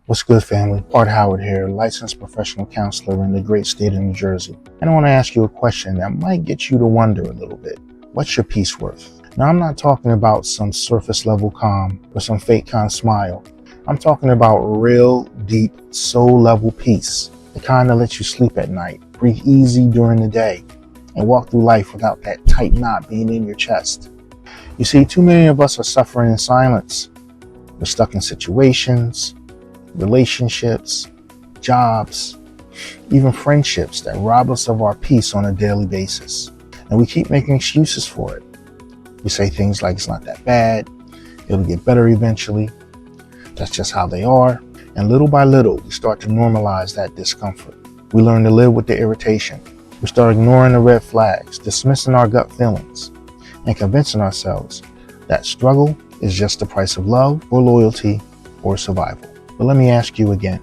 What's good, family? Art Howard here, licensed professional counselor in the great state of New Jersey. And I want to ask you a question that might get you to wonder a little bit. What's your peace worth? Now, I'm not talking about some surface level calm or some fake kind of smile. I'm talking about real, deep, soul level peace. The kind that lets you sleep at night, breathe easy during the day, and walk through life without that tight knot being in your chest. You see, too many of us are suffering in silence. We're stuck in situations, relationships, jobs, even friendships that rob us of our peace on a daily basis. And we keep making excuses for it. We say things like, it's not that bad, it'll get better eventually, that's just how they are. And little by little, we start to normalize that discomfort. We learn to live with the irritation. We start ignoring the red flags, dismissing our gut feelings, and convincing ourselves that struggle is just the price of love or loyalty or survival. But let me ask you again,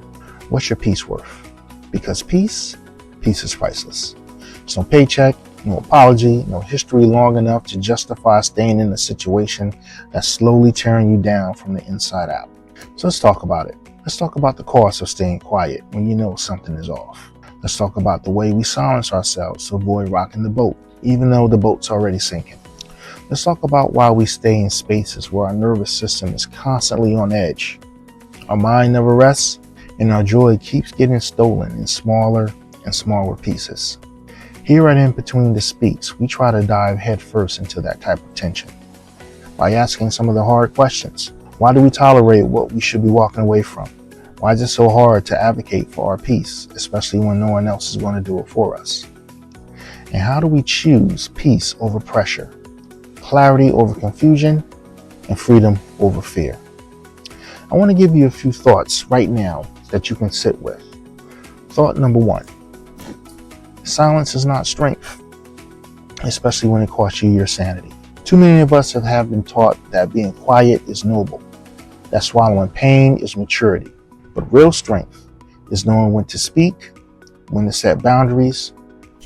what's your peace worth? Because peace is priceless. It's no paycheck, no apology, no history long enough to justify staying in a situation that's slowly tearing you down from the inside out. So let's talk about it. Let's talk about the cost of staying quiet when you know something is off. Let's talk about the way we silence ourselves to avoid rocking the boat, even though the boat's already sinking. Let's talk about why we stay in spaces where our nervous system is constantly on edge. Our mind never rests, and our joy keeps getting stolen in smaller and smaller pieces. Here at In Between the Speaks, we try to dive headfirst into that type of tension by asking some of the hard questions. Why do we tolerate what we should be walking away from? Why is it so hard to advocate for our peace, especially when no one else is going to do it for us? And how do we choose peace over pressure, clarity over confusion, and freedom over fear? I want to give you a few thoughts right now that you can sit with. Thought number one, silence is not strength, especially when it costs you your sanity. Too many of us have been taught that being quiet is noble, that swallowing pain is maturity. But real strength is knowing when to speak, when to set boundaries,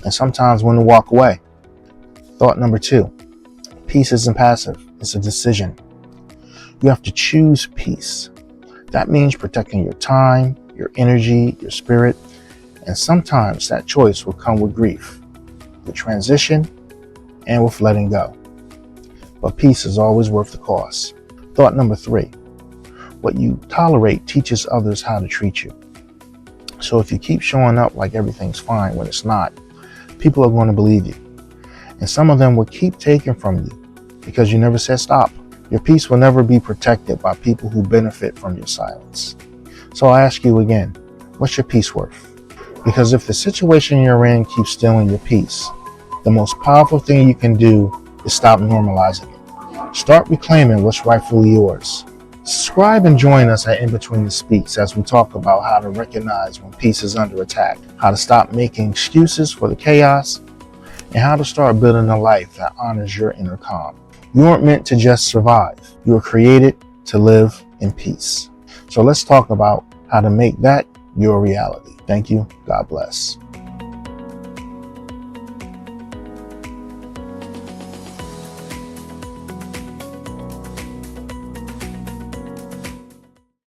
and sometimes when to walk away. Thought number two, peace isn't passive, it's a decision. You have to choose peace. That means protecting your time, your energy, your spirit, and sometimes that choice will come with grief, with transition, and with letting go. But peace is always worth the cost. Thought number three, what you tolerate teaches others how to treat you. So if you keep showing up like everything's fine when it's not, people are going to believe you. And some of them will keep taking from you because you never said stop. Your peace will never be protected by people who benefit from your silence. So I ask you again, what's your peace worth? Because if the situation you're in keeps stealing your peace, the most powerful thing you can do is stop normalizing it. Start reclaiming what's rightfully yours. Subscribe and join us at In Between the Speaks as we talk about how to recognize when peace is under attack, how to stop making excuses for the chaos, and how to start building a life that honors your inner calm. You aren't meant to just survive. You were created to live in peace. So let's talk about how to make that your reality. Thank you. God bless.